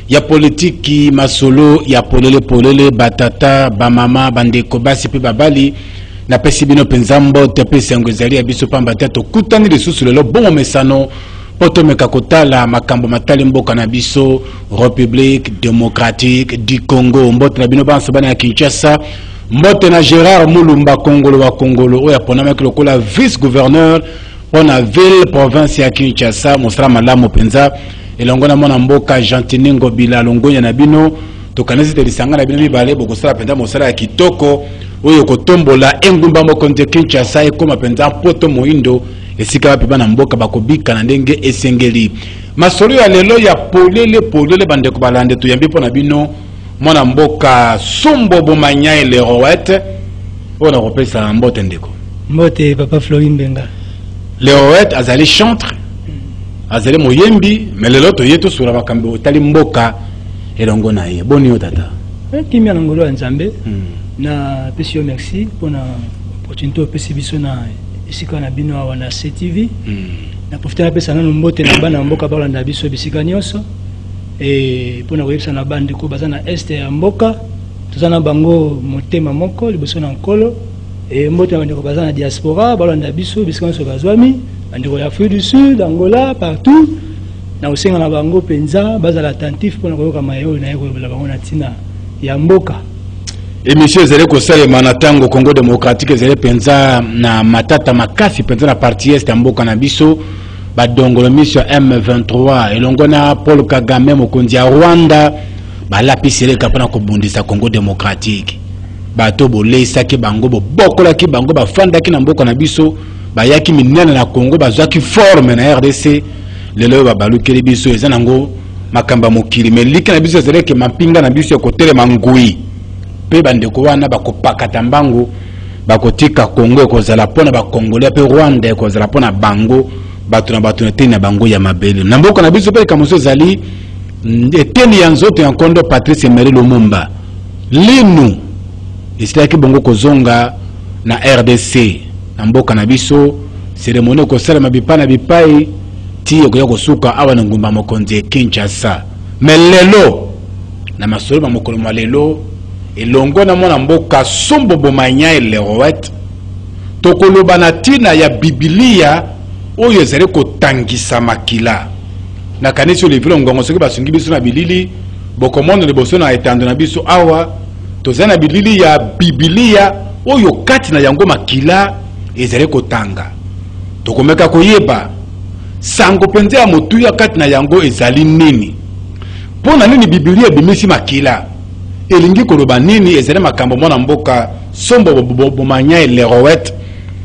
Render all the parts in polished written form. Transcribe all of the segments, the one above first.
ya politique masolo ya polele batata bamama bandeko basi pe babali na pesi bino penzambo te pesi ngozali ya biso pamba tato kutani lisusu lelo bon mesano poto mekakotala makambo matali mboka na biso République démocratique du Congo mbote na bino banso bana ya Kinshasa mbote na Gérard Mulumba Kongolo wa Kongolo oya pona mek lokola vice gouverneur pona ville province ya Kinshasa mosra malamu penza elongona mona mboka Jantiningo bila longonya na bino tokanezi te lisanga na bino mibale bokosala penza mosala ya kitoko oyo kotombola engumba mokonte Kinshasa ekoma penza poto moindo esika bapi bana mboka bakobika na ndenge esengeli masolo ya lelo ya polele bandeko balande tuyambi pona bino mona mboka Sombo Bomanya ele Roet ona kopesa mbote ndeko mbote papa Flori Mbenga le Roet azali chantre azali moyembi melelo to yeto sura bakambe otali mboka elongo na ye boni yo tata kimia na ngolo ya Nzambe na pesio merci pona opportunité pesi biso na esika na bino awa na CTV na profiter na pesa na mbote na bana mboka balanda biso bisika nyonso et pona koyebisa na bande ko bazana este ya mboka tozana bango motema moko liboso na nkolo et mbote na bandeko bazana diaspora balanda biso bisika nyonso bazwami bandeko ya Afrique du Sud Angola partout na osenga na bango penza bazala attentif pona koyoka mayo na yeko la bango na tina ya mboka. Et monsieur zele ko salema na tango Congo démocratique zele penza na matata makasi penza na partie est mboka na biso badongolo mission M23 elongona Paul Kagame mokonzi ya Rwanda balapisi kapana kobundisa Congo démocratique bato bolesa ki bango bokola ki bango bafanda ki na mboka na biso bayaki minene na Congo bazwaki forme na RDC lelo babalukeli biso ezanango makamba mokili melika na biso zele ke mapinga na biso kotele mangui pe bandeko wana bakopakata mbangu bakotika Congo ekozala pona bakongolais pe Rwanda ekozala pona bango bato na teni na bango ya mabele na mboka na biso pe kamoso zali eteni ya nzoto ya nkondo Patrice Emery Lumumba linu isitaki bongo kozonga na RDC na mboka na biso cérémonie kosala mabipana bipai ti okoya kosuka awa na ngumba mokonzi Kinshasa melelo na masolo ba mokolo malelo elongo na mona mboka Sombo Bomanya ele Roet tokoloba na tina ya Biblia oyo ezali kotangisa makila na kanisi olivilo ngongo soki basungi biso na bilili bokomondo liboso na etando na biso awa tozali na bilili ya Biblia oyo kati na yango makila ezali kotanga tokomeka koyeba sango penze ya motu ya kati na yango ezali nini pona nini Biblia bimisi makila elingi koloba nini ezali makambo mona mboka Sombo Bomanya ele Roet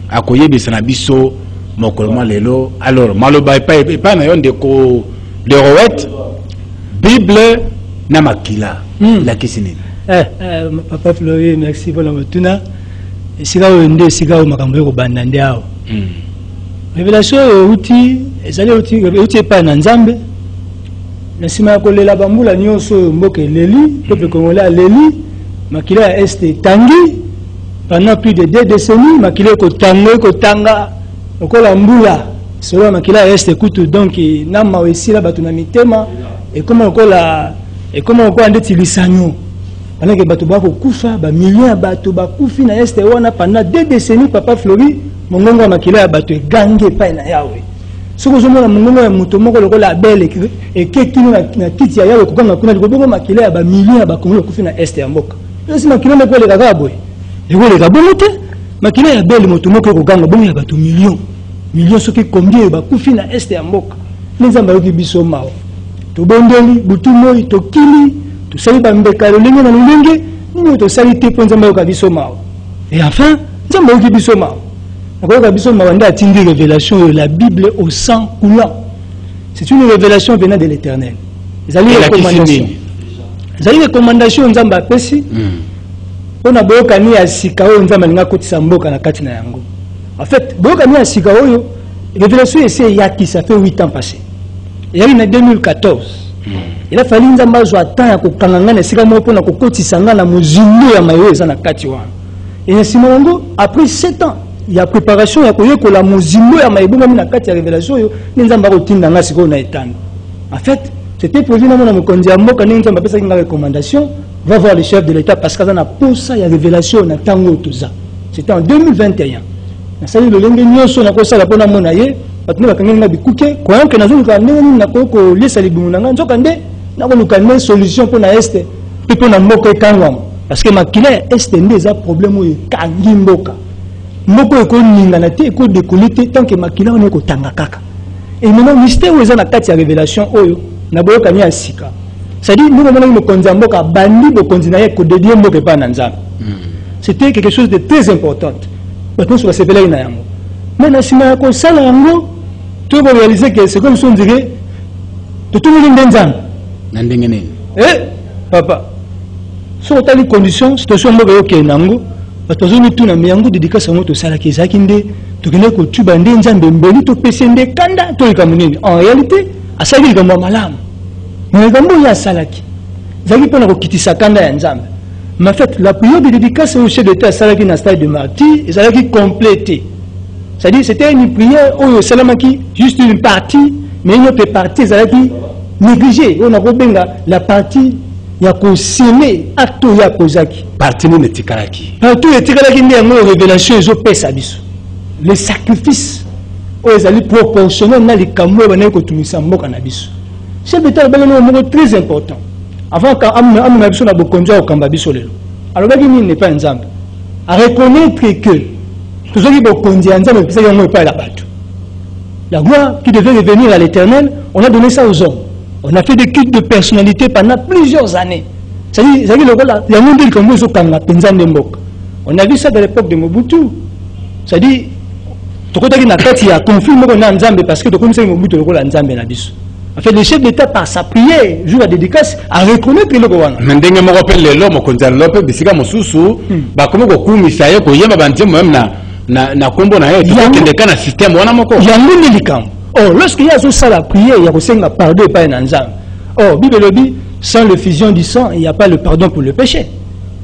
akoyebisa na biso mokolo lelo alors maloba epa na yo ndeko le Roet Bible na makila la kisini papa Flori merci pour la motuna esika onde esika makambo yo kobanda ndao révélation outil ezali outil epa na Nzambe na sima kolela bambula nyonso mboka leli peuple congolais leli makila ya este tangi pendant plus de 2 décennies makila kotanga okola mbula solo makila ya este kutu donc na mawesila batu na mitema et comment okola ndeti lisanyo pendant que batu bako kufa ba millions ya batu bakufi na este wana pendant 2 décennies papa Flori mongongo makila ya batu gange pa na yawe soko zomona mongongo ya muto moko lokola abele ekekino na kiti ya yawe kokanga kuna likoboko makila ya ba millions ya bakongolo kufi na este ya mboka esi makila moko le kakaboy ekole kabomo te makila ya bele muto moko kokanga bongo ya batu millions soki combien bakufi na este ya mboka nzamba yoki biso mawo to bondeli butu moi to kili to sali ba mbeka lolenge na lolenge nini to sali te po nzamba yoka biso mawo et enfin nzamba yoki biso mawo nakoyoka biso mawo nda atindi révélation de la Bible au sang coulant. C'est une révélation venant de l'Éternel. Zali recommandation nzamba apesi ona boyoka ni ya sika oyo nzamba linga kotisa mboka na kati na yango. En fait, boyoka ni ya sika oyo révélation essaie yaki ça fait 8 ans passé. Il y a eu en 2014. Il a fallu nzamba zo temps ya kokanganga na sika moko na kokotisa nga na mozimbo ya mayo eza na kati wana. Et simongo après 7 ans il y a préparation ya koyeko la mozimbo ya mayo na kati ya révélation yo nzamba kotinda nga siko na etando. En fait, C'était prévu dans mon condiambo quand on a fait une recommandation, va voir le chef de l'État parce qu'il y a pour ça, il y a révélation na tango tout ça. C'était en 2021. Na sali le lenge nyoso na ko sala pona mona ye, patno ba kangena bikuke, kwa yanke na zulu ka ndenge na ko lesa libumu na nganzo kande, na ko lukane solution pona este, pe pona moko kangwa. Parce que makila este ndeza problème o kangi mboka. Moko eko ninga na te eko décolité tant que makila on ko tanga kaka. Et maintenant mystère où na kati ya révélation oyo na boyo kanya sika. C'est-à-dire nous on me konza mboka bandi bo konzina ye ko dédier mboka pa na nzambe. C'était quelque chose de très important. Maintenant sur la sévère na yango. Mais na sima ko sala yango tu vas réaliser que c'est comme si on dirait de tout le monde nzambe. Na ndengene. Papa. So tali condition situation mboka yo ke nango. Batozoni tuna miyango dédicace moto sala ke zakinde tokene ko tuba nde nzambe mbeli to pesende kanda to ikamunini. En réalité, asali kama malamu. Mais kambo ya salaki. Zaki pona ko kitisa kanda ya nzambe. Mais en fait, la prière de dédicace au chef d'État salaki na stade de martyr, et salaki complété. C'est-à-dire c'était une prière au salamaki juste une partie, mais une autre partie salaki négligée. On a rebenga la partie ya ko semer acte ya kozaki. Partie ne tikaraki. Partout les tikaraki ndi yango révélation ezo pesa biso. Le sacrifice aux alliés proportionnels na likambo ba na ko tumisa mboka na biso. Chef d'État ba na moko très important. Avant quand amna biso na bokonja o kamba biso lelo. Alors ba nini n'est pas nzambe. À reconnaître que tous ceux qui bokonja nzambe pesa yango pas la bato. La gloire qui devait revenir à l'Éternel, on a donné ça aux hommes. On a fait des cultes de personnalité pendant plusieurs années. C'est-à-dire le rôle il y a monde qui commence au kanga penzande mboka. On a vu ça dans l'époque de Mobutu. C'est-à-dire tokotaki na kati ya conflit moko na nzambe parce que tokomisa Mobutu le rôle na nzambe na biso. En fait, le chef d'État, par sa prière, joue la dédicace, à reconnaître le Rwanda. Ndenge moko appelle le lomo konza lope bisika mosusu ba komo ko kumisa ye ko yema bantie même na kombo na ye to kende kana système wana moko. Yango likam. Oh, lorsqu'il y a ça la prière, il y a aussi un pardon pas un nzambe. Oh, Bible le dit, sans l'effusion du sang, il n'y a pas le pardon pour le péché.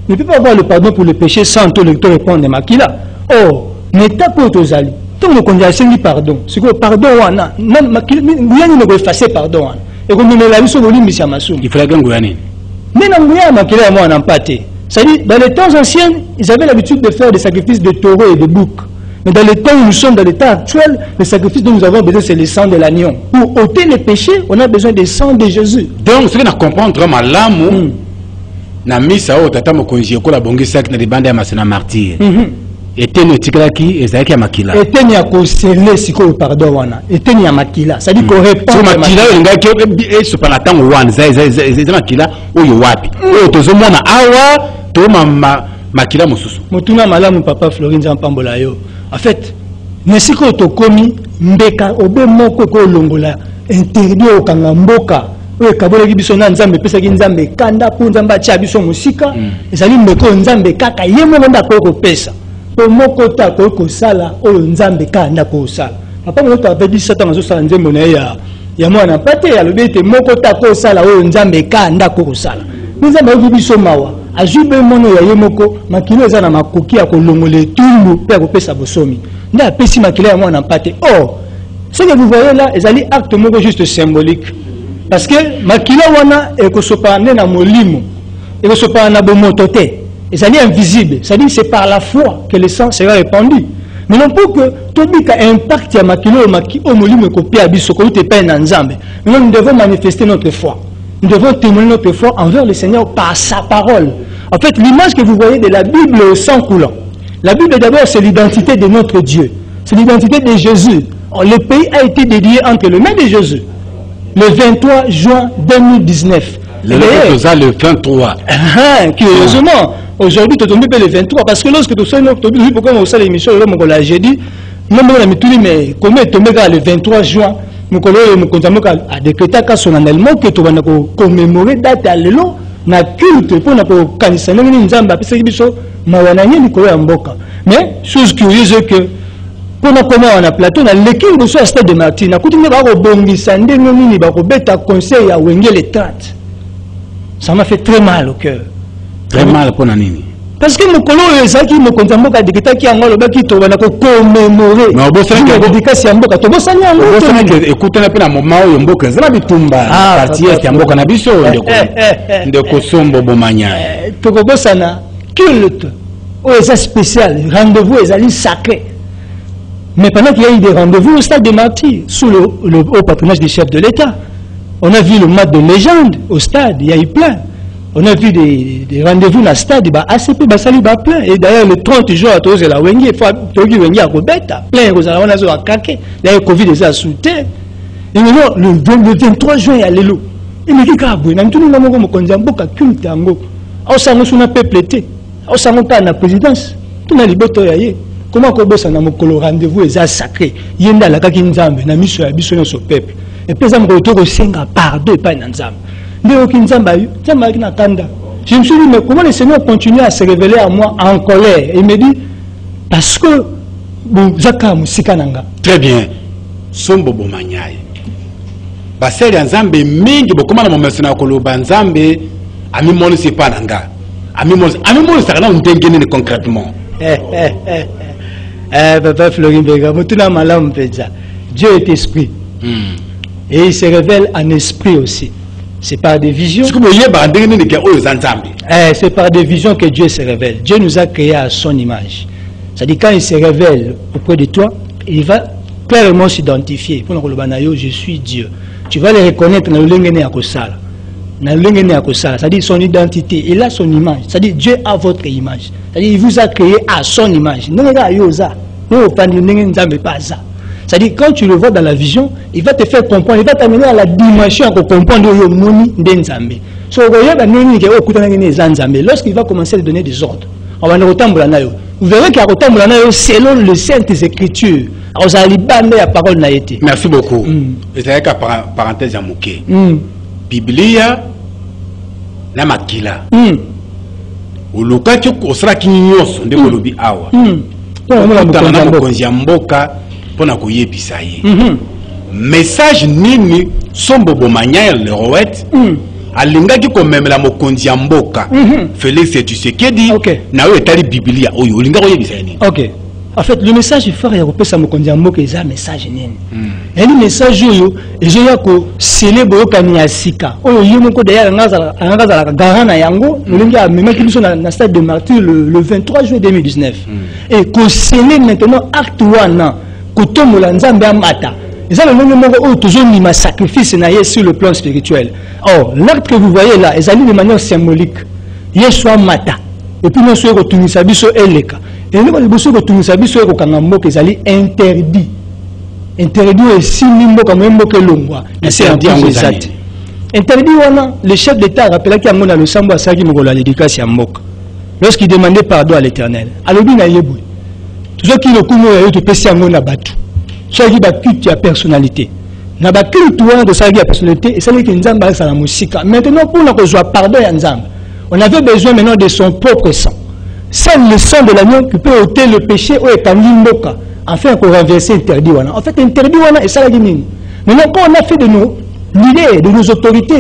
Ne peut pas avoir le pardon pour le péché sans tout le temps répondre de makila. Oh, n'état pas autozali. Tant que on a dit pardon, c'est que pardon wana, même makila, rien ne peut effacer pardon wana. Et comme nous l'avons sur le lit, monsieur Massoum. Il fallait que ngouani. Mais non, makila moi n'en pas té. C'est-à-dire, dans les temps anciens, ils avaient l'habitude de faire des sacrifices de taureaux et de boucs. Mais dans le temps où nous sommes, dans l'état actuel, le sacrifice dont nous avons besoin, c'est le sang de l'agneau. Pour ôter les péchés, on a besoin du sang de Jésus. Donc, ce qu'on a compris, malamu, na misa o tata mokonzi ekola bongisa na libanda ya masena martyr. Était ne tikraki ezaki ya makila. Était ni akosele siko pardon wana. Était ni ya makila. Ça dit qu'on répond. So makila ngaki e supana tango wana za makila oyo wapi. Oyo tozomona awa to makila mosusu. Motuna malamu papa Florinza Mpambola yo. En fait, nesiko tokomi mbeka obe moko ko longola interdit o kanga mboka. Oyo kabolaki biso na nzambe pesa ki nzambe kanda po nzambe atia biso musika. Ezali mbeko nzambe kaka ye moko ndako ko pesa. Po moko ta ko sala oyo nzambe kanda ko sala. Papa mo to avait dit ça dans sala nzembo na ya mwana pate ya lobete moko ta ko sala oyo nzambe kanda ko sala. Nzambe obi biso mawa. Ajube mono ya yemoko makilo eza na makoki ya kolongola etumbu pe ko pesa bosomi. Nda pesi makilo ya mwana pate. Oh, ce que vous voyez là, ezali acte moko juste symbolique. Parce que makilo wana ekosopana na molimo. Ekosopana na bomotote. C'est-à-dire invisible. C'est-à-dire c'est par la foi que le sang sera répandu. Mais non pour que Tobika impacte ya makilo au molimo kopia biso ko te pe na nzambe. Mais nous devons manifester notre foi. Nous devons témoigner notre foi envers le Seigneur par sa parole. En fait, l'image que vous voyez de la Bible au sang coulant. La Bible d'abord c'est l'identité de notre Dieu. C'est l'identité de Jésus. Le pays a été dédié entre les mains de Jésus. Le 23 juin 2019. Le 23. Curieusement, aujourd'hui, tu tombes le 23. Parce que lorsque tu sais, pourquoi on sait l'émission, j'ai dit, non, mais comment est tombé le 23 juin, nous avons décrété solennellement que tu vas commémorer date à l'élo, na culte, pour nous canaliser, mais, chose curieuse que, pour nous comment on a plateau, on a l'équipe de ce stade de Martin, on a continué à rebondir, on a conseil à Wengel et 30. Ça m'a fait très mal au cœur. Très mal pour Nanini. Parce que mon colo ezaki mo kontambo ka dikita ki angolo ba ki to bana ko commémorer. Mais obo sana ke dédicace ya mboka to bosani yango. Obo sana ke écoute na pena moment oyo mboka zana bitumba partie ya mboka na biso ndeko sombo bomanya. To ko bosana culte. Oh, c'est spécial, rendez-vous ezali sacré. Mais pendant qu'il y a eu des rendez-vous au stade des martyrs sous le haut patronage des chefs de l'État. On a vu le match de légende au stade, il y a eu plein. On a vu des rendez-vous dans le stade, ACP, Basali, plein. Et d'ailleurs, le 30 jours, à tous, la Wengi, il faut que Wengi a bêta. Plein, on a caqué. D'ailleurs, Covid est à soutenir. Et maintenant, le 23 juin, il y a l'élo. Et mais qui a aboué? Même tout le monde a dit, on a culte, on a peuple été. On a la présidence. Tout le monde a dit, comment on a un rendez-vous est sacré? Il y a la kaki nzambe, na miso ya biso sur peuple. Et puis, ça me retrouve au Senga, pardon, et pas nzambe. Je me suis dit, mais comment le Seigneur continue à se révéler à moi en colère? Et il me dit, parce que très bien. Sombo bomanyai. Baseli nzambe mingi bokoma na momesi na koloba nzambe ami moni c'est pas nanga. Ami moni ça na ndengene concrètement. Papa Florine Bega, mutuna malam peza. Dieu est esprit. Et il se révèle en esprit aussi. C'est par des visions. C'est par des visions que Dieu se révèle. Dieu nous a créés à son image. C'est-à-dire quand il se révèle auprès de toi, il va clairement s'identifier. Je suis Dieu. Tu vas le reconnaître dans le lengene akosala. C'est-à-dire son identité. Il a son image. C'est-à-dire Dieu a votre image. C'est-à-dire il vous a créé à son image. C'est-à-dire, quand tu le vois dans la vision, il va te faire comprendre, il va t'amener à la dimension pour comprendre le moni d'Enzambe. Lorsqu'il va commencer à donner des ordres, vous verrez qu'il y a autant selon les saintes écritures. Merci beaucoup. C'est avec parenthèse à Mouké. Biblia, la makila. Au local, tu seras qui nyos de Kolobi Awa. Pona koyebisa ye message nini sombo bomanya le roet alingaki komemela mokonzi ya mboka Félix Tshisekedi na yo etali Biblia oyo olinga koyebisa nini? OK. En fait, le message fort ya kopesa mokonzi ya mboka eza message nini? Et le message oyo ezo ya ko célébrer okani ya sika. Oyo yimo ko d'ailleurs ngazala garana yango olinga amemaki biso na stade de martyr le 23 juillet 2019. Et ko célébrer maintenant acte wana kotomola nzambe amata. Ils ont le même moment où toujours mis ma sacrifice sur le plan spirituel. Or, l'acte que vous voyez là, ils allaient de manière symbolique. Yeshua mata. Et puis nous sommes retournés à biso eleka. Et nous sommes retournés à biso eleka kangambo qu'ils allaient interdit. Interdit et si nimbo comme un mot que l'on c'est interdit en exact. Interdit wana, le chef d'État rappelait qu'il y a un le sambo à sagi mogola l'éducation à Mok. Lorsqu'il demandait pardon à l'Éternel. Alobi na yebou. Tout ce qui le coup de péché à mon abattu. Ça qui va culte à personnalité. Na ba culte de sa personnalité et ça qui nzamba sa la musique. Maintenant pour nous rejoindre pardon à nzamba. On avait besoin maintenant de son propre sang. C'est le sang de l'agneau qui peut ôter le péché ou est en limboka afin qu'on renverser interdit wana. En fait interdit wana et ça la guinine. Maintenant quand on a fait de nos l'idée de nos autorités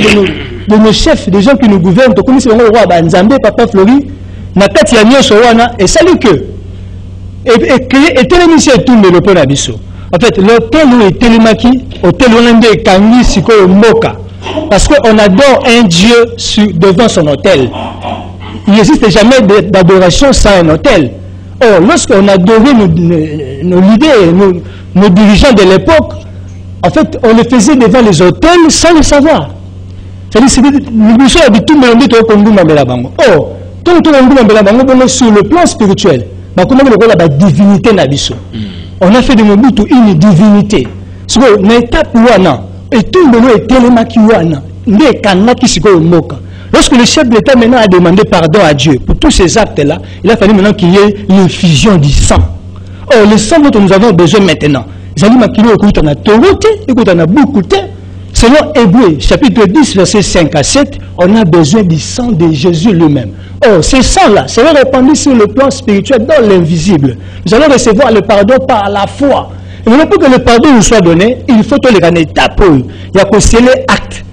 de nos chefs, des gens qui nous gouvernent, comme si on roi ba nzambe papa Flori na kati ya nyoso wana et ça que et télémission tout le peuple abisso. En fait, l'hôtel où est télémaki, hôtel où est kangi siko moka. Parce qu'on adore un Dieu devant son hôtel. Il n'existe jamais d'adoration sans un hôtel. Or, lorsqu'on adorait nos leaders, nos dirigeants de l'époque, en fait, on le faisait devant les hôtels sans le savoir. C'est-à-dire que nous sommes habitués à dire que or, tout sur le plan spirituel, comment la divinité nabiso. On a fait de Mobutu une divinité. C'est une étape wana et tout le monde est télémaki wana. Lorsque le chef de l'État maintenant a demandé pardon à Dieu pour tous ces actes-là, il a fallu maintenant qu'il y ait l'infusion du sang. Or, le sang dont nous avons besoin maintenant, selon Hébreux, chapitre 10, verset 5 à 7, on a besoin du sang de Jésus lui-même. Or, ce sang-là sera répandu sur le plan spirituel, dans l'invisible. Nous allons recevoir le pardon par la foi. Et maintenant, pour que le pardon nous soit donné, il faut que les étapes. Il y a qu'à sceller acte.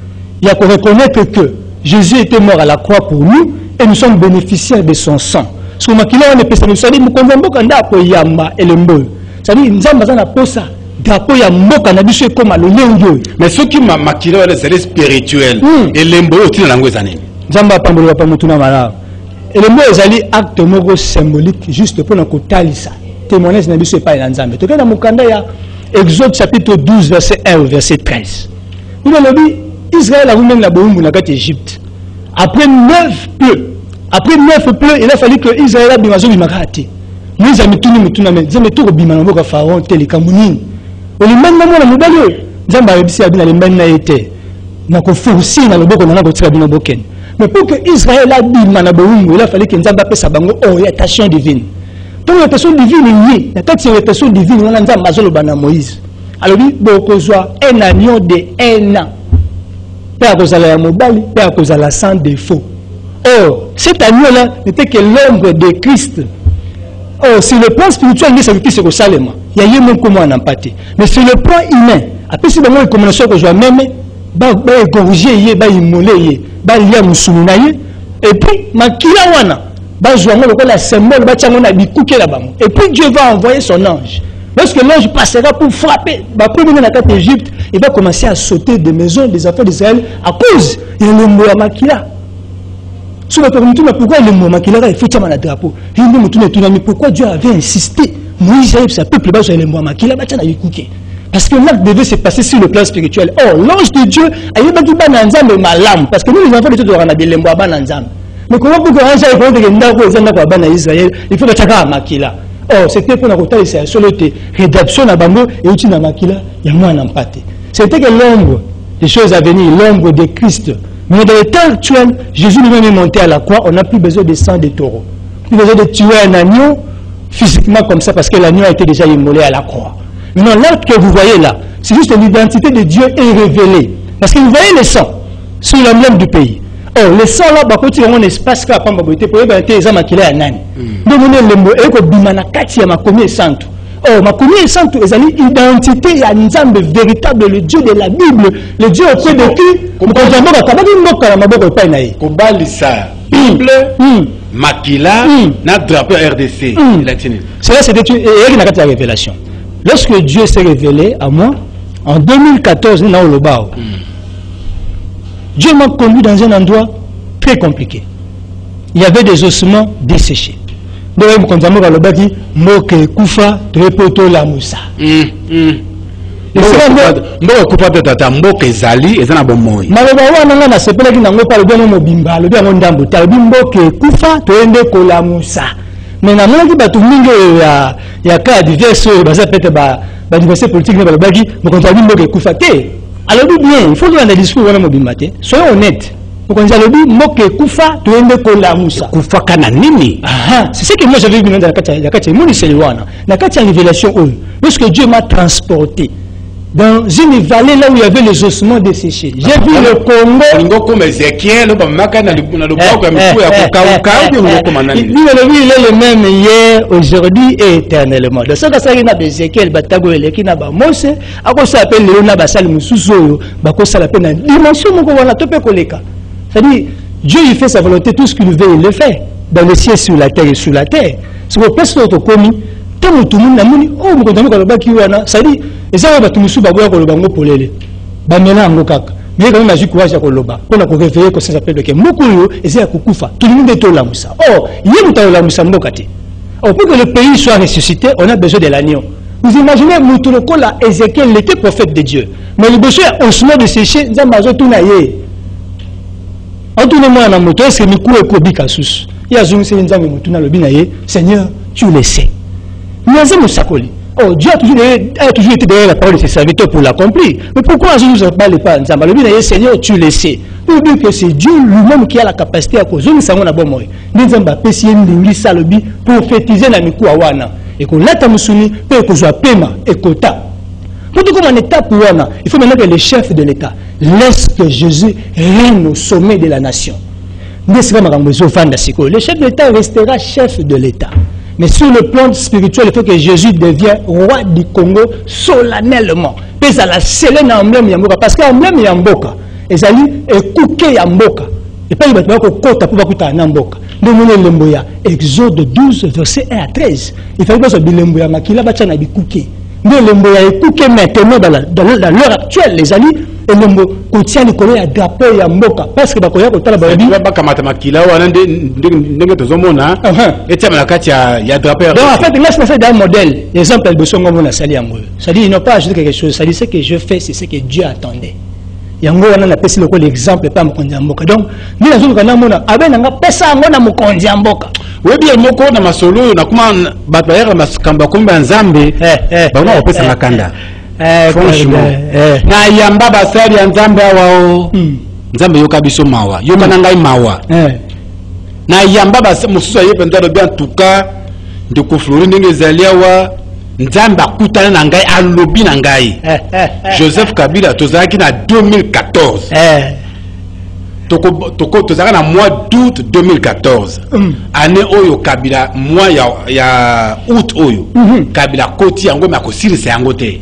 Il y a qu'à reconnaître que Jésus était mort à la croix pour nous et nous sommes bénéficiaires de son sang. sur makila on epesa nous sadi mukonza mboka ndako yamba elembo sadi nzamba za na posa drapeau ya mboka na biso ekoma lolenge mais ceux qui makila wala c'est spirituel elembo otina nango ezanini nzamba pambola pa mutuna mala elembo ezali acte moko symbolique juste pour na kotalisa témoignage na biso epai na nzambe tokenda mukanda ya Exode chapitre 12 verset 1 au verset 13 il a dit Israël a voulu la bombe na kati Égypte après 9 pleux il a fallu que Israël a bimazo bimakati nous a mituni mutuna mais nzambe to bimana mboka pharaon telekamuni olimenda mwana mobali nzambe abisi abina lemena ete na ko forcer na loboko na ko tsika bino boken mais pour que Israël a bimana bombe il a fallu que nzambe apesa bango orientation divine. Donc l'orientation divine est liée. La orientation divine, on a dit à Moïse. Alors il y a un agneau de 1 an. Père à cause de la mobile, père à cause de la sans défaut. Or, cet agneau-là n'était que l'ombre de Christ. Or, sur le plan spirituel, il y a ce qui se Salem. Il y a un comment on a empathie. Mais sur le plan humain, après si il commence à jouer même, il va corriger, il va immoler, il va lier et puis, makila wana. Et puis Dieu va envoyer son ange. Lorsque l'ange passera pour frapper, d'Égypte, il va commencer à sauter des maisons des enfants d'Israël à cause de le Makila. Pourquoi le mot Makila il faut que tu drapeau. Pourquoi Dieu avait insisté Moïse et sa peuple sur le mot Makila parce que l'acte devait se passer sur le plan spirituel. Or, l'ange de Dieu a eu un malam parce que nous les enfants de Dieu doivent avoir des lembo bananzam. Mais comment pour que Israël il faut que tu aies makila. Oh, c'était pour la route sur le rédaction à Bango et outil na makila, il y a moins d'empathie. C'était que l'ombre des choses à venir, l'ombre de Christ. Mais dans le temps actuel, Jésus lui-même est monté à la croix, on n'a plus besoin de sang de taureau. Plus besoin de tuer un agneau physiquement comme ça parce que l'agneau a été déjà immolé à la croix. Maintenant, l'acte que vous voyez là, c'est juste l'identité de Dieu est révélée. Parce que vous voyez le sang sur l'emblème du pays. Oh, le sang là, bah, quand il y a un espace là, pour éviter les amakile à nani. Donc, on est le mot, et que bimana kati ya makomi santo. Oh, makomi santo, ils ont l'identité à Nzambe véritable, le Dieu de la Bible, le Dieu auprès de qui? Bible, makila, na drapeau RDC. Cela, c'était une révélation. Lorsque Dieu s'est révélé à moi, en 2014, nous avons le Bao. Dieu m'a conduit dans un endroit très compliqué. Il y avait des ossements desséchés. Donc, quand on a dit, Moke Koufa, Trepoto la Moussa. Mboka de tata Mboka Zali, et ça bon moi. Malheureusement, on a sepelé qui n'a pas le bon mot bimba, le bien ndambo, Mboka Koufa, Toende Kola Moussa. Mais na mona ki batu mingi ya ka diverse baza peut-être ba diversité politique na ba ki mo konta Mboka Koufa te. Alors bien, il faut que le discours wana mobimba te. Soyons honnêtes. Pour qu'on dise Mboka Koufa, Toende Kola Moussa. Koufa kana nini? C'est ce que moi j'avais vu dans la Katia, moi c'est le wana. La Katia révélation lorsque Dieu m'a transporté dans une vallée là où il y avait les ossements desséchés. J'ai vu le Congo. Comme Ézéchiel, il est le même hier, aujourd'hui et éternellement. De ce que ça y a Ézéchiel, Batago et Lekina Mose, à quoi ça s'appelle Léona Bassal Moussouzo, Bako ça l'appelle la dimension de Topé Koleka. C'est-à-dire, Dieu il fait sa volonté, tout ce qu'il veut, il le fait. Dans le ciel, sur la terre et sur la terre. C'est pour presque notre commis. Tant que tout le monde a dit, oh, vous comprenez que ça dit, et ça va tout le monde avoir le bango pour les bamena ngokaka. Mais quand même a eu courage à koloba. Quand on a réveillé que ça s'appelle que Mokoyo et c'est à Kukufa. Tout le monde est au Lamoussa. Oh, il y a tout la Moussa Mbokati. Oh, pour que le pays soit ressuscité, on a besoin de l'agneau. Vous imaginez Moutoloko là, Ézéchiel, il était prophète de Dieu. Mais le besoin au chemin de sécher, Zamazo Tounaye. En tout le monde a moto, est-ce que Mikou et Kobi Kasus? Il y a Zoum Sénzam et Moutuna le Binaye. Seigneur, tu le sais. Oh, Dieu a toujours été derrière la parole de ses serviteurs pour l'accomplir. Mais pourquoi je ne vous en parle pas? Le Seigneur, tu le sais. Pour dire que c'est Dieu lui-même qui a la capacité à causer. Nous savons d'abord moi. Nous avons prophétiser dans le coup à Wana. Et que l'État Moussouni peut que soit paiement et quota. Pour tout comme en étape Wana, il faut maintenant que les chefs de l'État laissent que Jésus règne au sommet de la nation. Le chef de l'État restera chef de l'État. Mais sur le plan spirituel, il faut que Jésus devienne roi du Congo solennellement. Puis ça la scellé dans l'emblème Yamboka. Parce que l'emblème Yamboka, ils allaient écouter Yamboka. Et puis ils vont kota pour écouter Yamboka. ndenge lembo ya Exode 12 verset 1 à 13 il fallait que bilembo ya makila bacha na bikuke nde lembo ya ekuke maintenant dans l'heure actuelle les amis et lembo kotia likolo ya drapeau ya mboka parce que bakoya kotala babi bakamata makila wana ndenge tozomona etia na kati ya drapeau. Donc en fait là c'est un modèle exemple de songo mona sali yango ça dit il n'a pas ajouté quelque chose ça dit ce que je fais c'est ce que Dieu attendait yango wana na pesi lokolo exemple pa mokonzi ya mboka donc ni nazo kana mona abenanga pesa yango na mokonzi ya mboka webi moko na masolo na kuma bato ya maskamba komba nzambe bana opesa makanda franchement na yamba basali ya nzambe awao nzambe yoka biso mawa yoka na ngai mawa na yamba basa mususu ayepe ndalo bien en tout cas de koflori ndenge zaliawa nzambe akutana na ngai alobi na ngai Joseph Kabila tozalaki na 2014 tozalaka na mois d'août 2014 année oyo Kabila mois ya août oyo Kabila koti yango me akosilisa yango te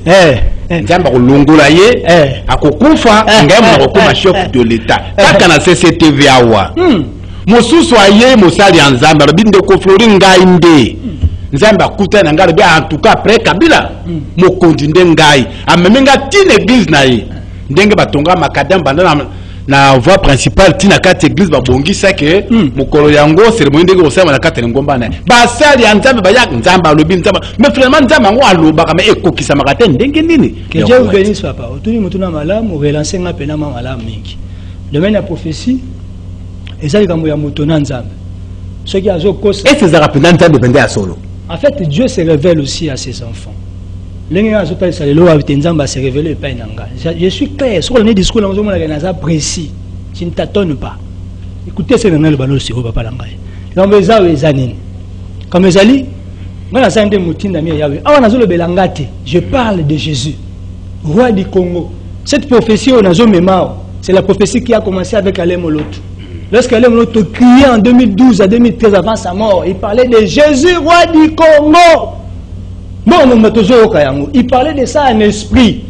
nzambe akolongola ye akokufa ngai mona kokoma chef de l'état kaka na CCTV awa mosusu aye mosali ya nzambe alobi ndeko Flori ngai nde nzambe akutana na ngai alobi en tout cas après Kabila mokonzi nde ngai amemi nga tina église na ye ndenge batonga makadam banda na voie principale tina kati église babongisa ke mokolo yango cérémonie ndenge osala na kati na ngomba na basali ya nzambe bayak nzambe alobi nzambe mais finalement nzambe yango alobaka mais ekokisa makate ndenge nini que Dieu vous bénisse papa otuni mutuna malamu relancer nga pena malamu mingi domaine ya prophétie ezali kambo ya moto na nzambe ce qui azo kosa et ces arapena nzambe bende ya solo. En fait Dieu se révèle aussi à ses enfants. Je suis clair, sur le discours, je précis. Je ne tâtonne pas. Écoutez ce que je vais dire au papa. Comme les alliés, je parle de Jésus, roi du Congo. Cette prophétie, c'est la prophétie qui a commencé avec Alain Moloto. Lorsque Alain Moloto criait en 2012 à 2013 avant sa mort, il parlait de Jésus, roi du Congo. Il parlait de ça en esprit.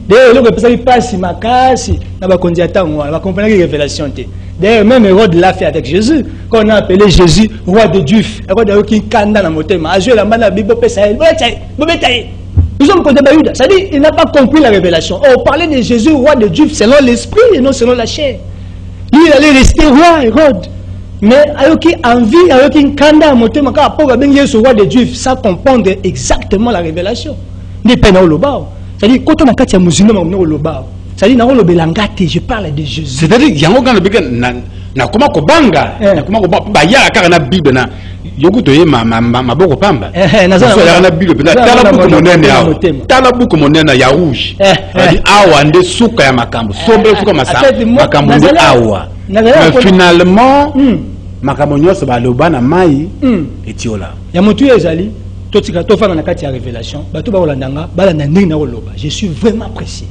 D'ailleurs, il passe ma casse, il va comprendre la révélation. D'ailleurs, même Hérode l'a fait avec Jésus, qu'on a appelé Jésus roi de Dieu. Hérode qui kanda na motema, a joué la main à la Bible, nous sommes contre Baïda. Ça dit, il n'a pas compris la révélation. On parlait de Jésus roi de Dieu selon l'esprit et non selon la chair. Lui, il allait rester roi, Hérode. Mais avec envie, avec une canda à monter, ma carte pour bien ce roi de Dieu, ça comprendre exactement la révélation. Ni peine au lobao. C'est-à-dire, quand on a quatre musulmans, on est au lobao. C'est-à-dire, dans le belangate, je parle de Jésus. C'est-à-dire, il y a un gars qui na comment kobanga, na comment kobanga, ya car na Bible na, yoku toye ma boko pamba. Na na Bible na tala buku monene ya, tala buku monene ya rouge. C'est-à-dire, awa nde suka ya makambo, sombre suka masa, makambo nde awa. Mais finalement, makambo nyonso baloba na mai etiola. Ya mutu ezali, totika tofana na kati ya révélation, bato ba olandanga, balanda ndingi na oloba. Je suis vraiment pressé.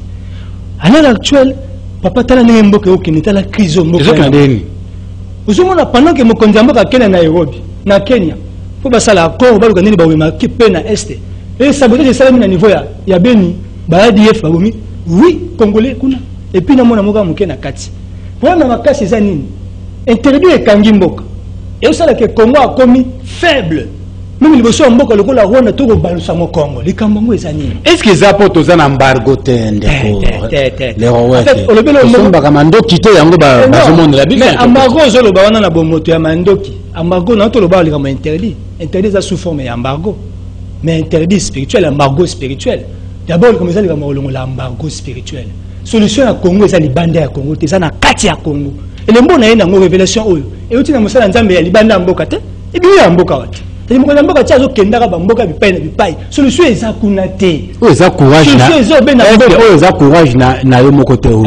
À l'heure actuelle, papa tala ndenge mboke okini tala crise mboke. Vous savez pendant que mokonzi mboka Kenya na Nairobi, na Kenya, faut basala accord baluka ndini ba wema kipe na est. Et sabotage ça na niveau ya Beni, ba ADF ba bomi. Oui, congolais kuna. Et puis na mona moka moke na kati. Voilà ma casse c'est nini. Interdit et kangi mboka. Et au sala que Congo a commis faible. Même le bosso mboka le kola Rwanda to balusa mo Congo. Les Kambango ezani. Est-ce que ça porte aux embargo tende ko? Les rois. En fait, on le belo mo ba kamando kité yango ba monde la Bible. Mais embargo zo lo ba wana na bomoto ya mandoki. Embargo na to lo ba le kama interdit. Interdit ça sous forme d'embargo. Mais interdit spirituel, embargo spirituel. D'abord comme ça le kama l'embargo spirituel. Solution à Congo c'est libanda ya Congo, c'est na kati ya Congo. Et le mbona ina ngo révélation oyo. Et uti na musala nzambe ya libanda mboka te. Et bien ya mboka wati. Et mboka mboka tia zo kendaka ba mboka bipai na bipai. Solution eza kuna te. Oyo eza courage na. Oyo eza courage na yo moko te oyo.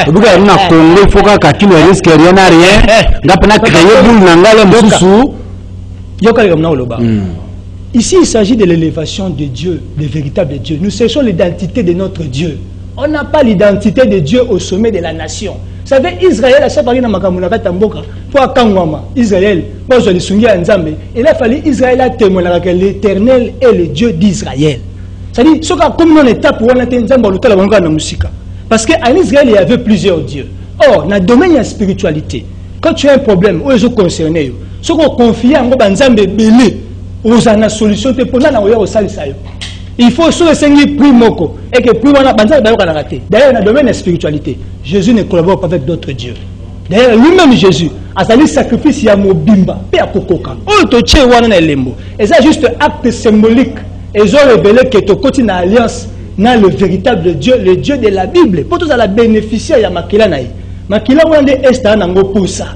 Obuka na Congo il faut ka kilo risque rien à rien. Ngapana créer boule na ngala msusu. Yoka comme na oloba. Ici il s'agit de l'élévation de Dieu, le véritable Dieu. Nous cherchons l'identité de notre Dieu. On n'a pas l'identité de Dieu au sommet de la nation. Vous savez, Israël a chaque pour Akangwama, Israël, il a fallu Israël témoigner que l'Éternel est le Dieu d'Israël. C'est-à-dire, ce qu'on comme une étape pour parce qu'en Israël, il y avait plusieurs dieux. Or, dans le domaine de la spiritualité, quand tu as un problème, où est-ce concerné? Ce qu'on confie à un Nzambe belé, vous avez une solution pour ça. Il faut se laisser prix moko et que prix wana banza d'ailleurs on a raté. D'ailleurs dans le domaine de la spiritualité, Jésus ne collabore pas avec d'autres dieux. D'ailleurs lui-même Jésus a sali sacrifice ya mobimba pe akokoka. O to tche wana na lembo. Et ça juste acte symbolique. Et ils ont révélé que tu continues en alliance dans le véritable Dieu, le Dieu de la Bible. Pour tous les bénéficiaires, il y a Makila naï. Makila wande est un pour ça.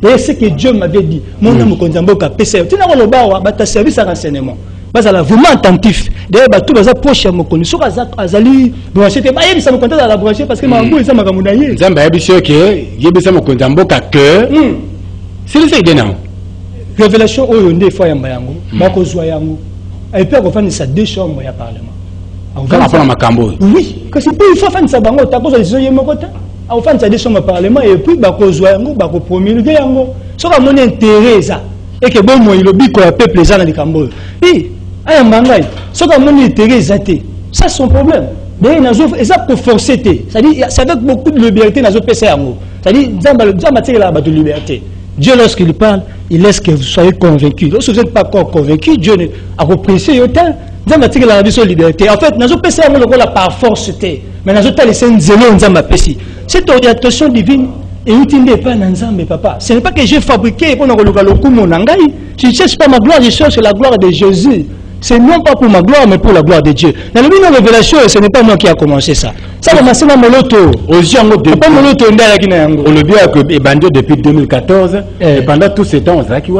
Et c'est que Dieu m'avait dit. Mon âme konzambo ka PC. Tu n'as pas le bawa, ta service à renseignement. Bas ala vraiment attentif. D'ailleurs, tout bas proche à mon connu. Sur azali branché. Bah il ça me contente à la brancher parce que ma ngou ça m'a kamunaye. Nzamba ya biso ke yebisa mo konzambo ka cœur. C'est le fait de non. Révélation oyo ndé fois ya mbayango. Ba ko zwa yango. Et puis on va faire ça deux chambres ya parlement. On va faire ma cambo. Oui, que c'est plus il faut faire ça bango ta cause les yemo kota. On va faire ça deux chambres parlement et puis ba ko zwa yango ba ko promulguer yango. So ka mon intérêt ça et que bon moi il obi ko peuple za na likambo. Oui, aya mbangai. So ka mon intérêt ça c'est son problème. Mais nazo ça pour forcer té. Ça dit c'est avec beaucoup de liberté nazo pesa yango. Ça dit nzamba tire la ba de liberté. Dieu, lorsqu'il parle, il laisse que vous soyez convaincus. Lorsque vous n'êtes pas encore convaincus, Dieu a reprécié autant. Dieu m'a tiré la vie sur la liberté. En fait, nous avons passé par force, mais nous avons laissé un zélo, nous avons passé. Cette orientation divine est utilisée par Nzambe, papa. Ce n'est pas que j'ai fabriqué pour nous le mon nangai. Je ne cherche pas ma gloire, je cherche la gloire de Jésus. C'est non pas pour ma gloire, mais pour la gloire de Dieu. Dans le milieu de la révélation, ce n'est pas moi qui a commencé ça. Ça a commencé dans Moloto. On le dit que Bandio depuis 2014, et pendant tous ces temps, on s'est dit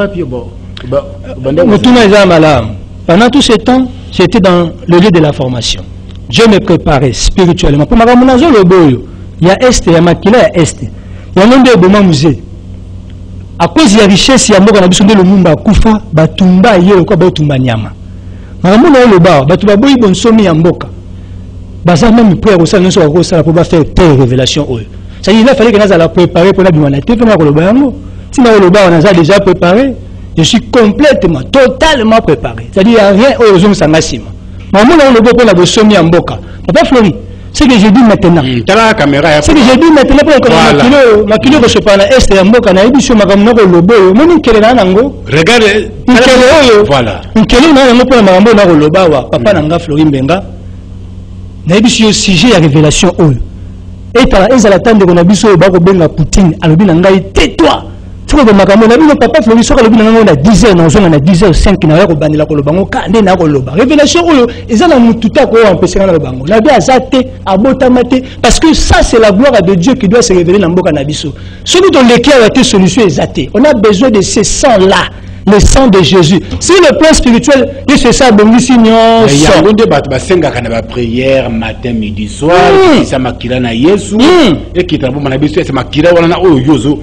pendant tous ces temps, j'étais dans le lieu de la formation. Dieu me préparait spirituellement. Pour ma ramonazo le boyo, il y a Est, il y a Makila, il y a Est. Il y a un de Boma musée. À cause de la richesse, il y a un de le Mumba Kufa, Batumba, Yoko, Batumba Nyama. Maramuna le bar, batuba boy bon somi amboka. Baza même prière au salon sur ça pour faire telle révélation. Ça il a fallu que nous allons préparer pour la humanité pour le bar. Si le bar on a déjà préparé, je suis complètement, totalement préparé. C'est-à-dire il n'y a rien aux hommes sans massime. Maramuna le bar pour la somi amboka. Papa Flori, c'est que j'ai dit maintenant. C'est que j'ai dit maintenant pour que ma kilo se parle est et amboka na ebi sur ma kamno le boyo. Moni kele na nango. Regarde, voilà. Nkele na nango pour ma na le bawa. Papa nanga Flori Mbenga. Na ebi sur sujet ya révélation oyo. Et tala ezala tande ko na biso ba ko benga Poutine alobi na ngai tais-toi. C'est que ma kamno na bino papa Flori soka lobi na nango na 10h na zonga na 10h05 na ya ko bandela ko lobango kande na ko loba. Révélation oyo ezala mututa ko empêcher na lobango. Na bi azate abotamate parce que ça c'est la gloire de Dieu qui doit se révéler dans mboka na biso. Celui dont l'équerre a été solution exatée. On a besoin de ces sangs là. Le sang de Jésus. Si le plan spirituel, il se sait bon ici non. Il y a des basenga kana prière matin midi soir, ça makila na Yesu et qui travaille na biso c'est makila wala na oyozo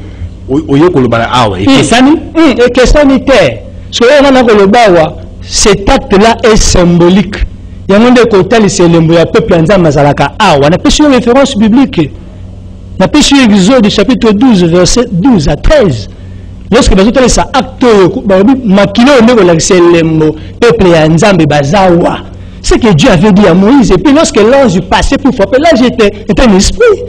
oyoko lo bala awa et kesani et kesani te. So on a ko lo bawa, cet acte là est symbolique. Il y a un monde côté c'est le peuple nzamba mazalaka awa. On a pêché une référence biblique. On a pêché Exode chapitre 12 verset 12 à 13. Lorsque vous avez ça acte, makilo ne c'est le peuple ya nzambe bazawa. C'est que Dieu avait dit à Moïse. Et puis lorsque l'ange passait pour frapper, là j'étais un esprit.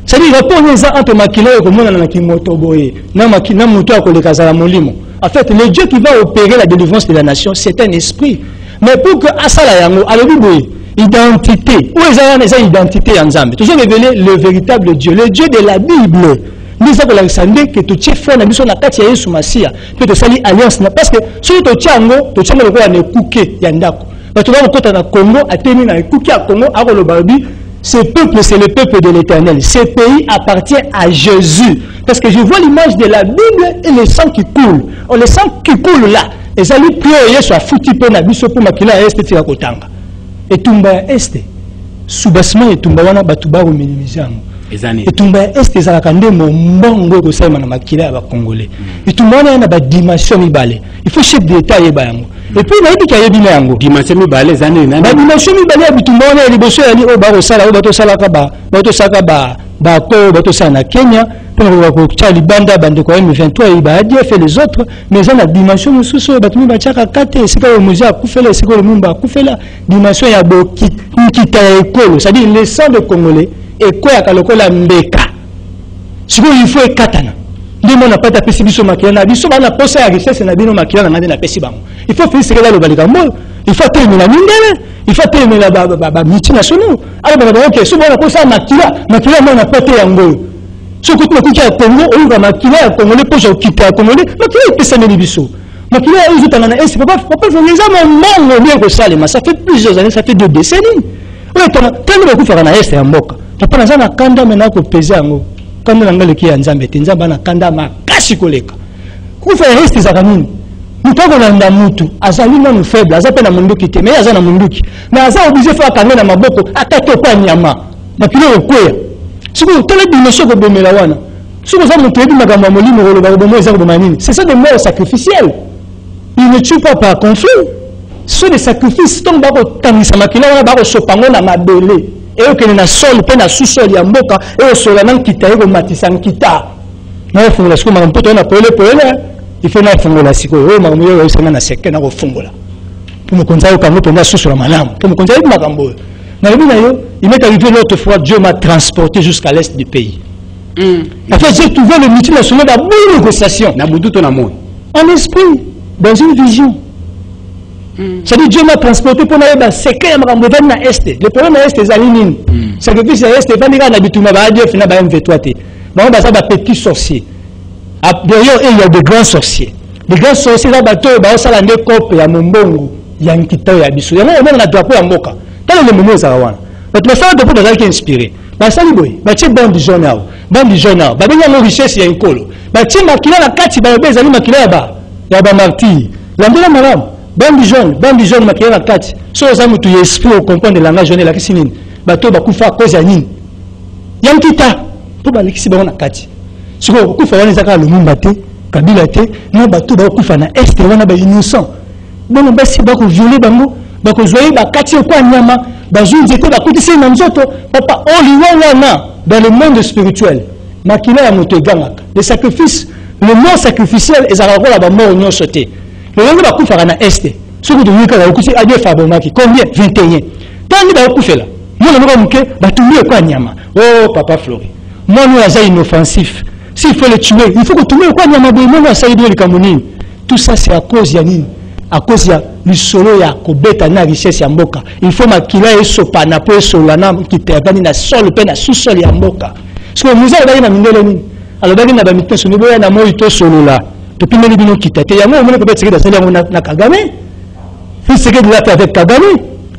C'est-à-dire rapport entre makilo et comment on a kimoto boye. Na makina moto ko le kazala molimo. En fait, le Dieu qui va opérer la délivrance de la nation, c'est un esprit. Mais pour que asala yango, alobi boye, identité. Où est la identité en nzambe? Toujours révéler le véritable Dieu, le Dieu de la Bible. Nous avons l'ensemble que tu tiens fort, nous sommes en Katia Yesu Masia, que tu salis alliance parce que si tu tiens le roi ne couqué yandako. Tu vas au côté de Congo, à tenir dans le couqué à Congo, à le barbi. Ce peuple, c'est le peuple de l'Éternel. Ce pays appartient à Jésus. Parce que je vois l'image de la Bible et le sang qui coule. Oh, le sang qui coule là. Et ça lui prier soit foutu pour nabiso pour makila est tira kotanga. Et tumba est. Soubassement et tumba wana batuba au minimizango. Et tumba est ezala kande mbongo ko sema na makila ya Congolais. Et tumba wana ba dimension mibale. Il faut chef d'état yeba yango. Et puis nayebi ka yebi yango. Dimension mibale zane na. Ba dimension mibale ya bitumba wana liboso ya ni o ba ko sala o ba to sala ka ba ko ba to sala na Kenya. Pour ko tchali banda bande ko M23 iba a fait les autres mais ça la dimension mususu batumi ba chaka kate c'est que musée a kufela c'est que le mumba kufela dimension ya boki kita ekolo c'est-à-dire les sang de Congolais et quoi ya kalokola mbeka. Il faut katana. Ndi mona pata pesi biso makila na biso bana posa ya richesse na bino makila na ngande na pesi bango. Il faut faire ce que là le balikambo. Il faut terminer la mindele. Il faut terminer la multinationale. Alors bah OK, so bana posa makila mona pata yango. So ko tu ya Congo, on va makila ya Congo le posa okita Congolais. Makila pesa meli biso. Makila ils ont na est papa faire les hommes mongo bien que ça les ça fait plusieurs années, ça fait 2 décennies. Ouais, quand on va faire na est ya mboka. Papa na za kanda mena ko pesa yango. Kanda na ngale ki ya nzambe te nzamba na kanda makasi koleka kufa reste za kanini mutako na ndamutu azali na faible azape na munduki te mais azana munduki na aza obligé fa kanga na maboko atake kwa nyama na kilo okwea siko tele dimension ko bomela wana siko za mutu ebi magambo molimo ko ba bomo eza ko manini c'est ça des morts sacrificielles il ne tue pas par conflit ce sont des sacrifices donc ba ko tangisa makila wana ba ko sopango na mabele et que na sol pe na sous-sol ya mboka et sola nan kita ego matisa nkita na fungola siko ma mpoto na pole il faut na fungola siko o ma mo yo sanga na seke na ko fungola pour me konza yo kango penda sous la malamu pour me konza yo makambo na yo il m'est arrivé l'autre fois Dieu m'a transporté jusqu'à l'est du pays en fait j'ai trouvé le multinational dans bonne négociation na buduto na moi en esprit dans une vision. C'est-à-dire Dieu m'a transporté pour aller dans le secret de l'Est. Le problème est les alignes. Sacrifice est Dieu finit par M23. Bon, ça va petit sorcier. D'ailleurs, il y a de grands sorciers. Les grands sorciers, là, bateau, ça va aller copie à Mombongo, il y a un kita ya biso. Il y a un drapeau à Moka. Dans le moment, ça va voir. Mais ça va drapeau qui est inspiré. Ça lui boy. Bah tiens bande journal. Bande journal. Bah bien nos richesses il y a un colo. Bah tiens makila la kati bah les amis makila ba. Ya ba marti. L'andela madame. Bandi jaune makila na kati. So za mutu esprit au comprendre le langage jaune la kisinini. Bato bakufa cause ya nini? Yankita. Po ba lekisi ba na kati. Siko kufa wana zaka lumumba te, kabila te, na bato bakufa na est wana ba innocent. Bon basi ba ko violer bango, ba ko zoyer ba kati kwa nyama, ba junzi te ba kutisi na nzoto, papa oli wana dans le monde spirituel. Makila ya mutu gangaka. Les sacrifices, le mort sacrificiel ezala ko la ba mort nyonso te. Le monde va couper na est. Ce que tu veux que la couper à Dieu Fabomaki combien 21. Tant ni ba couper là. Moi le monde muke ba tumie kwa nyama. Oh papa Flori. Moi nous azai inoffensif. S'il faut le tuer, il faut que tumie kwa nyama bo moi ça ido le kamonini. Tout ça c'est à cause ya nini? À cause ya le solo ya kobeta na richesse ya mboka. Il faut makila e sopana po solana ki perdani na sol pe na sous-sol ya mboka. Parce que nous avons na mindele ni. Alors bali na ba mitna so boya na moi to solo là. Depuis meni bino kitate yango on peut être dans celle na Kagame il se que de la avec Kagame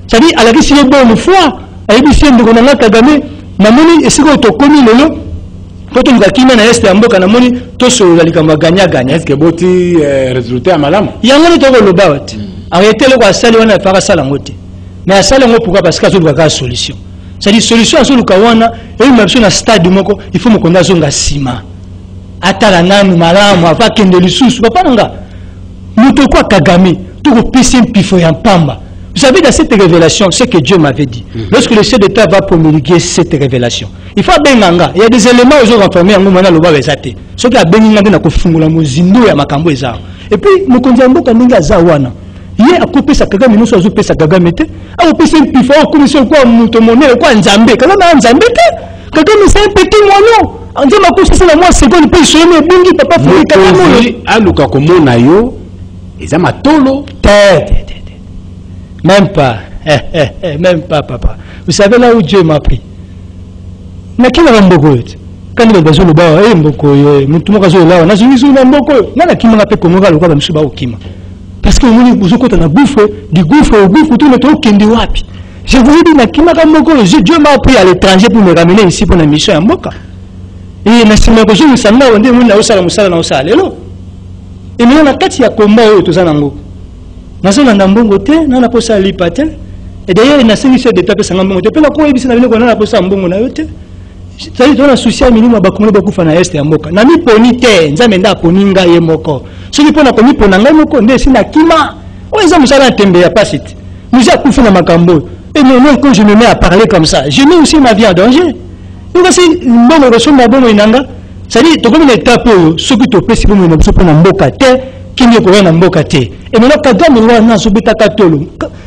ça dit à la question de bonne foi et puis si on na Kagame na moni esiko to komi lelo to to ngakima na est amboka na moni to so la likamba ganya est-ce que boti résultat malamu yango to ko loba wati arrêter le kwa sali wana fara sala ngote mais sala ngo pourquoi parce que ça doit solution ça dit solution à soluka wana et même sur na stade moko il faut mokonda zonga sima atala nanu malamu avakende lisusu papa nanga muto kwa Kagame tout ko pisi mpifo ya mpamba. Vous savez dans cette révélation ce que Dieu m'avait dit lorsque le chef d'État va promulguer cette révélation il faut benganga il y a des éléments aux autres informés en mona loba bezate ce qui a benganga na ko fungula mozindo ya makambo ezao et puis mokonzi mboka ndinga zawana ye akopesa Kagame nusu azopesa Kagame te akopesa mpifo akomisa kwa muto monele kwa nzambe Kagame nzambe te Kagame c'est un petit mono on dit ma couche c'est la moi seconde puis je me bungi papa Flori Kagame aluka komona yo eza matolo même pas même pas papa vous savez là où Dieu m'a pris mais quel est mboko quand il besoin le ba mboko mutu mo kazo là na zungi zungi mboko na na kima pe komoka lokwa ba msuba okima parce que moni buzokota na gouffre du gouffre au gouffre tout notre kendi wapi je vous dis na kima ka mboko Dieu m'a pris à l'étranger pour me ramener ici pour la mission ya mboka et na sima ko zungi sana wande muna usala musala na usala lelo et maintenant na kati ya komba oyo tozana ngo nazola na mbongo te na posa lipa te et d'ailleurs na sengi chef d'état pesa mbongo te pe na ko ebisa na bino ko na posa mbongo na yo te c'est dans la social minimum bakomona bakufa na est ya mboka na mi poni te nzambe nda poni nga ye moko soki pona ko mi pona ngai moko nde sina kima o eza musala tembe ya pasite nous a kufa na makambo et non quand je me mets à parler comme ça je mets aussi ma vie en danger donc c'est mbongo resomba bongo inanga c'est-à-dire to comme une étape ce que tu peux si bongo na mboka te kindi ko na mboka te et maintenant Kagame wana so beta katolo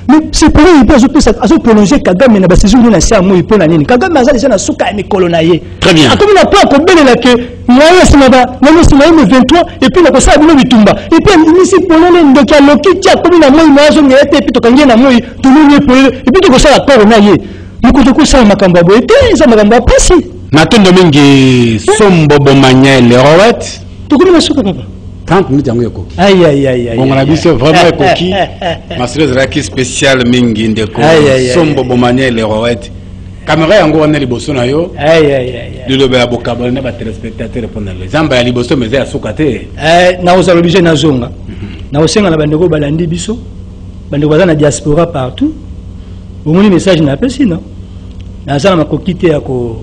mais c'est pour lui peut se prolonger Kagame na basaison na sia moi pour na nini Kagame azali sana suka mi kolonaye très bien comme na pas ko belela que moi sima ba na sima M23 et puis na ko sa bino bitumba et puis ici pour le ndoki a loki tia comme na moi na zo ngete puis to kangi na moi tout le monde pour et puis to ko sa kolonaye muko ko sa makambo bo et ça makambo pasi matondo mingi sombo bomanya le rowet to ko na suka papa 30 minutes yango yoko aïe on a vu c'est vraiment coquille masere zaki spécial mingi ndeko sombo bomanya le rowet caméra yango on est liboso na yo de le ba bokabona na ba téléspectateurs répondre les zamba ya liboso mais ya sukate na oza obligé na zonga na osenga na bandeko balandi biso bandeko bazana diaspora partout omoni message na pesi non na sala makokite ya ko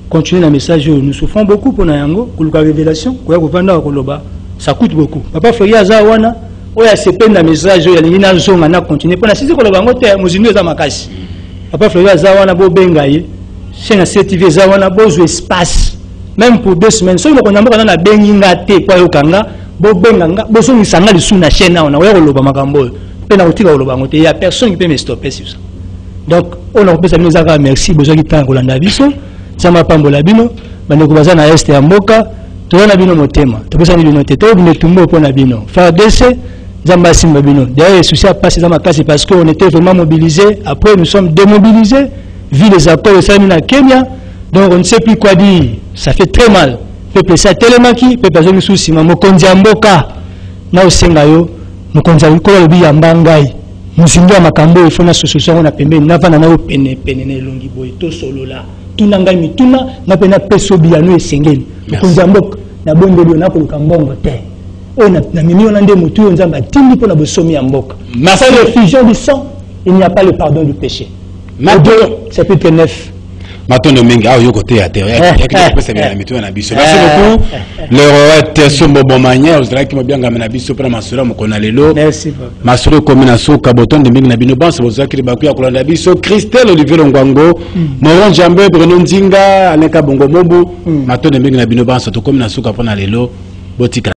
continuer na message nous souffrons beaucoup pour na yango kuluka révélation ko ya ko vanda ko loba ça coûte beaucoup papa Frédéric Azawana oya sependa message ya lingina zonga na continuer pour na sisi ko loba ngote muzinu za makasi papa Frédéric Azawana bo bengaye chenga certifié Azawana bozo espace même pour 2 semaines so ko nyamba na bengi ngate kwa yokanga bo benganga bo so misanga lisu na chaîne na oya ko loba makambo pe na utika ko loba ngote ya personne qui peut me stopper sur ça donc on a peut nous avoir merci besoin qui tant ko landa biso sama pambola bino bande ko bazana este ya mboka toona bino motema topesa bino teto bino tumbo pona bino FARDC zamba simba bino d'ailleurs souci à passer dans ma classe parce que on était vraiment mobilisés après nous sommes démobilisés vu les accords de Samina Kenya donc on ne sait plus quoi dire ça fait très mal peuple ça telemaki peuple zo souci mokonzi mboka na osenga yo mokonzi ko lo bi yambangai musinga makambo ifona association na pembe na vana na opene pene na elongi boy to solo la tunanga mituna na pena peso biano esengeli mokonzi mboka na bondelo na ko kambongo te on a mimi on a des moutons nzamba tindi pour na bosomi ya mboka sans réfugié du sang il n'y a pas le pardon du péché chapitre 9 matondo mingi ayo côté à terre ya pesa bien mitu na biso merci beaucoup le roi sombo bomanya ozra ki mobianga na biso pour masura mokona lelo merci papa masura comme na soka botonde mingi na bino banso bozaki bakuya kolanda biso Christelle Olivier Ngwango Moron Jambe Bruno Nzinga Aleka Bongo Mobu matondo mingi na bino banso to comme na soka pour na lelo botika